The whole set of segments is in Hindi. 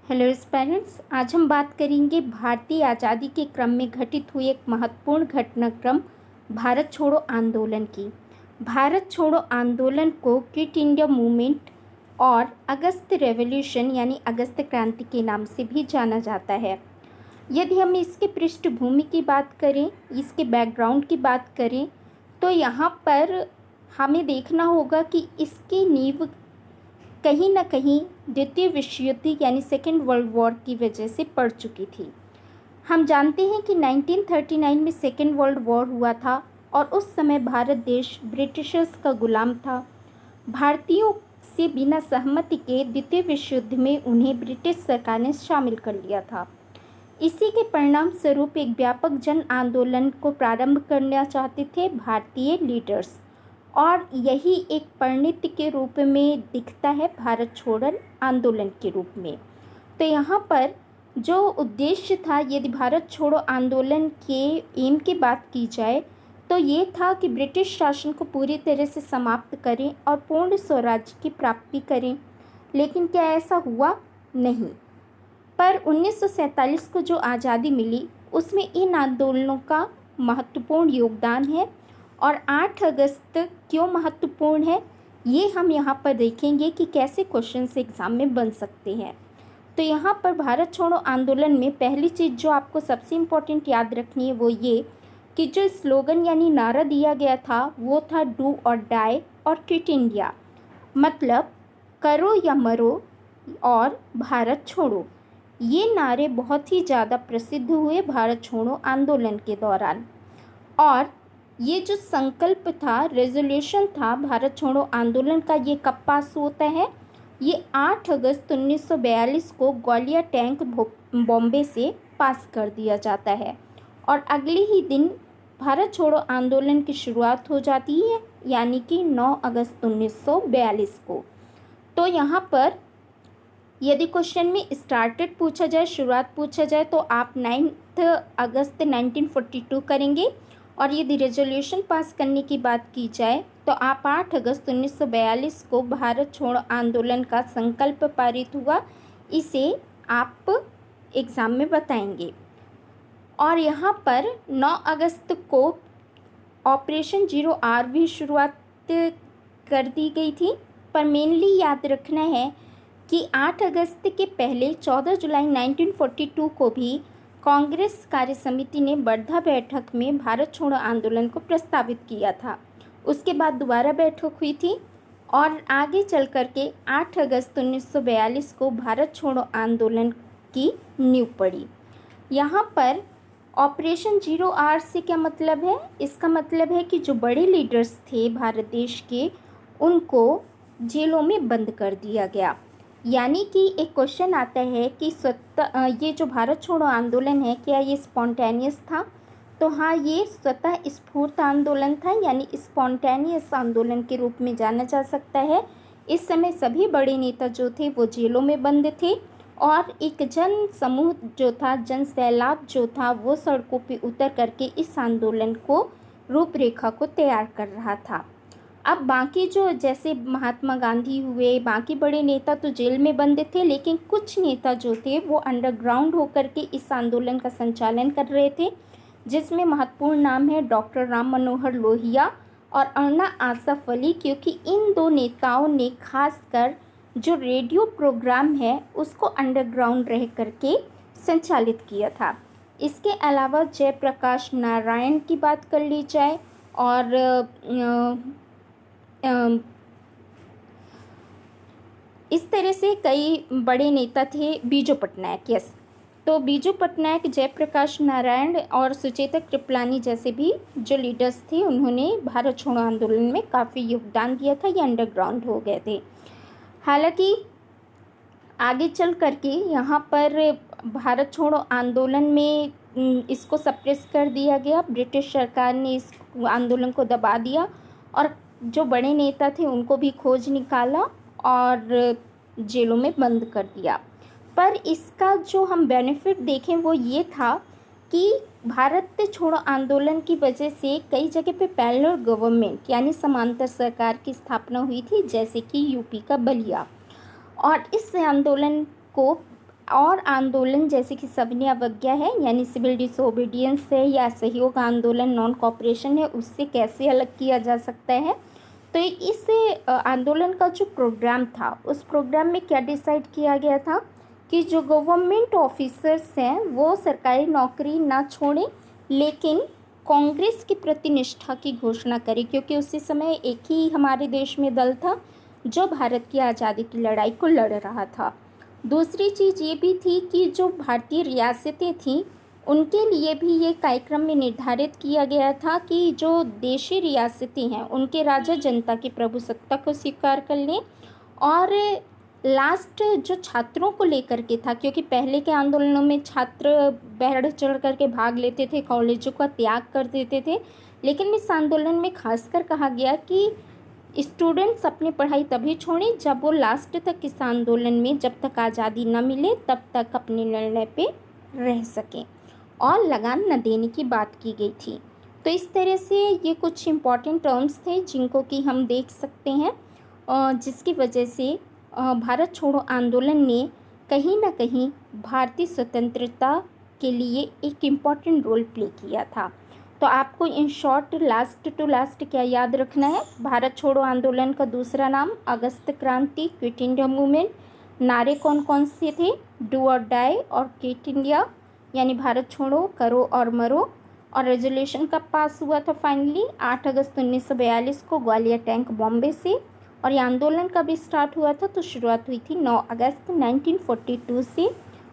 हेलो पेरेंट्स, आज हम बात करेंगे भारतीय आज़ादी के क्रम में घटित हुई एक महत्वपूर्ण घटनाक्रम भारत छोड़ो आंदोलन की। भारत छोड़ो आंदोलन को क्विट इंडिया मूवमेंट और अगस्त रेवोल्यूशन यानी अगस्त क्रांति के नाम से भी जाना जाता है। यदि हम इसके पृष्ठभूमि की बात करें, इसके बैकग्राउंड की बात करें, तो यहाँ पर हमें देखना होगा कि इसकी नींव कहीं ना कहीं द्वितीय विश्व युद्ध यानी सेकेंड वर्ल्ड वॉर की वजह से पड़ चुकी थी। हम जानते हैं कि 1939 में सेकेंड वर्ल्ड वॉर हुआ था और उस समय भारत देश ब्रिटिशर्स का गुलाम था। भारतीयों से बिना सहमति के द्वितीय विश्व युद्ध में उन्हें ब्रिटिश सरकार ने शामिल कर लिया था। इसी के परिणाम स्वरूप एक व्यापक जन आंदोलन को प्रारंभ करना चाहते थे भारतीय लीडर्स, और यही एक परिणति के रूप में दिखता है भारत छोड़ो आंदोलन के रूप में। तो यहाँ पर जो उद्देश्य था, यदि भारत छोड़ो आंदोलन के एम की बात की जाए तो ये था कि ब्रिटिश शासन को पूरी तरह से समाप्त करें और पूर्ण स्वराज्य की प्राप्ति करें। लेकिन क्या ऐसा हुआ? नहीं। पर 1947 को जो आज़ादी मिली उसमें इन आंदोलनों का महत्वपूर्ण योगदान है। और 8 अगस्त क्यों महत्वपूर्ण है, ये हम यहाँ पर देखेंगे कि कैसे क्वेश्चंस एग्ज़ाम में बन सकते हैं। तो यहाँ पर भारत छोड़ो आंदोलन में पहली चीज़ जो आपको सबसे इम्पोर्टेंट याद रखनी है वो ये कि जो स्लोगन यानी नारा दिया गया था वो था डू और डाई और क्विट इंडिया, मतलब करो या मरो और भारत छोड़ो। ये नारे बहुत ही ज़्यादा प्रसिद्ध हुए भारत छोड़ो आंदोलन के दौरान। और ये जो संकल्प था, रेजोल्यूशन था भारत छोड़ो आंदोलन का, ये कब पास होता है? ये 8 अगस्त 1942 को ग्वालियर टैंक बॉम्बे से पास कर दिया जाता है और अगले ही दिन भारत छोड़ो आंदोलन की शुरुआत हो जाती है, यानी कि 9 अगस्त 1942 को। तो यहाँ पर यदि क्वेश्चन में स्टार्टेड पूछा जाए, शुरुआत पूछा जाए, तो आप 9 अगस्त 1942 करेंगे। और यदि रेजोल्यूशन पास करने की बात की जाए तो आप 8 अगस्त 1942 को भारत छोड़ो आंदोलन का संकल्प पारित हुआ, इसे आप एग्ज़ाम में बताएंगे। और यहाँ पर 9 अगस्त को ऑपरेशन जीरो आर भी शुरुआत कर दी गई थी। पर मेनली याद रखना है कि 8 अगस्त के पहले 14 जुलाई 1942 को भी कांग्रेस कार्य समिति ने वर्धा बैठक में भारत छोड़ो आंदोलन को प्रस्तावित किया था। उसके बाद दोबारा बैठक हुई थी और आगे चल कर के 8 अगस्त 1942 को भारत छोड़ो आंदोलन की नींव पड़ी। यहाँ पर ऑपरेशन जीरो आर से क्या मतलब है? इसका मतलब है कि जो बड़े लीडर्स थे भारत देश के, उनको जेलों में बंद कर दिया गया। यानी कि एक क्वेश्चन आता है कि ये जो भारत छोड़ो आंदोलन है, क्या ये स्पॉन्टेनियस था? तो हाँ, ये स्वतः स्फूर्त आंदोलन था, यानी स्पॉन्टेनियस आंदोलन के रूप में जाना जा सकता है। इस समय सभी बड़े नेता जो थे वो जेलों में बंद थे और एक जन समूह जो था, जन सैलाब जो था, वो सड़कों पे उतर करके इस आंदोलन को रूपरेखा को तैयार कर रहा था। अब बाकी जो जैसे महात्मा गांधी हुए, बाकी बड़े नेता तो जेल में बंद थे, लेकिन कुछ नेता जो थे वो अंडरग्राउंड होकर के इस आंदोलन का संचालन कर रहे थे, जिसमें महत्वपूर्ण नाम है डॉक्टर राम मनोहर लोहिया और अन्ना आसफ अली, क्योंकि इन दो नेताओं ने खासकर जो रेडियो प्रोग्राम है उसको अंडरग्राउंड रह करके संचालित किया था। इसके अलावा जयप्रकाश नारायण की बात कर ली जाए और इस तरह से कई बड़े नेता थे। बीजू पटनायक, यस, तो बीजू पटनायक, जयप्रकाश नारायण और सुचेता कृपलानी जैसे भी जो लीडर्स थे, उन्होंने भारत छोड़ो आंदोलन में काफ़ी योगदान दिया था। ये अंडरग्राउंड हो गए थे। हालांकि आगे चल करके यहाँ पर भारत छोड़ो आंदोलन में इसको सप्रेस कर दिया गया। ब्रिटिश सरकार ने इस आंदोलन को दबा दिया और जो बड़े नेता थे उनको भी खोज निकाला और जेलों में बंद कर दिया। पर इसका जो हम बेनिफिट देखें वो ये था कि भारत छोड़ो आंदोलन की वजह से कई जगह पे पैरेलल गवर्नमेंट यानी समांतर सरकार की स्थापना हुई थी, जैसे कि यूपी का बलिया। और इस आंदोलन को और आंदोलन जैसे कि सविनय अवज्ञा है यानी सिविल डिसोबीडियंस है या असहयोग आंदोलन नॉन कॉपरेशन है, उससे कैसे अलग किया जा सकता है। तो इस आंदोलन का जो प्रोग्राम था उस प्रोग्राम में क्या डिसाइड किया गया था कि जो गवर्नमेंट ऑफिसर्स हैं वो सरकारी नौकरी ना छोड़ें लेकिन कांग्रेस के प्रति निष्ठा की घोषणा करें, क्योंकि उसी समय एक ही हमारे देश में दल था जो भारत की आज़ादी की लड़ाई को लड़ रहा था। दूसरी चीज़ ये भी थी कि जो भारतीय रियासतें थीं उनके लिए भी ये कार्यक्रम में निर्धारित किया गया था कि जो देशी रियासतें हैं उनके राजा जनता की प्रभुसत्ता को स्वीकार कर लें। और लास्ट जो छात्रों को लेकर के था, क्योंकि पहले के आंदोलनों में छात्र बढ़ चढ़ कर के भाग लेते थे, कॉलेजों का त्याग कर देते थे, लेकिन इस आंदोलन में खासकर कहा गया कि स्टूडेंट्स अपनी पढ़ाई तभी छोड़ें जब वो लास्ट तक इस आंदोलन में, जब तक आज़ादी न मिले तब तक अपने निर्णय पे रह सकें, और लगान न देने की बात की गई थी। तो इस तरह से ये कुछ इम्पॉर्टेंट टर्म्स थे जिनको कि हम देख सकते हैं, जिसकी वजह से भारत छोड़ो आंदोलन ने कहीं ना कहीं भारतीय स्वतंत्रता के लिए एक इम्पॉर्टेंट रोल प्ले किया था। तो आपको in short last to last क्या याद रखना है, भारत छोड़ो आंदोलन का दूसरा नाम अगस्त क्रांति, क्विट इंडिया मूवमेंट। नारे कौन कौन से थे, डू और डाई और क्विट इंडिया यानी भारत छोड़ो, करो और मरो। और रेजोल्यूशन कब पास हुआ था फाइनली, 8 अगस्त 1942 को ग्वालियर टैंक बॉम्बे से। और ये आंदोलन कब स्टार्ट हुआ था, तो शुरुआत हुई थी 9 अगस्त 1942 से।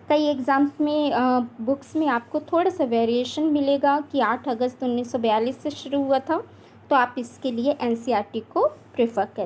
कई एग्ज़ाम्स में बुक्स में आपको थोड़ा सा वेरिएशन मिलेगा कि 8 अगस्त 1942 से शुरू हुआ था, तो आप इसके लिए एनसीईआरटी को प्रेफर करें।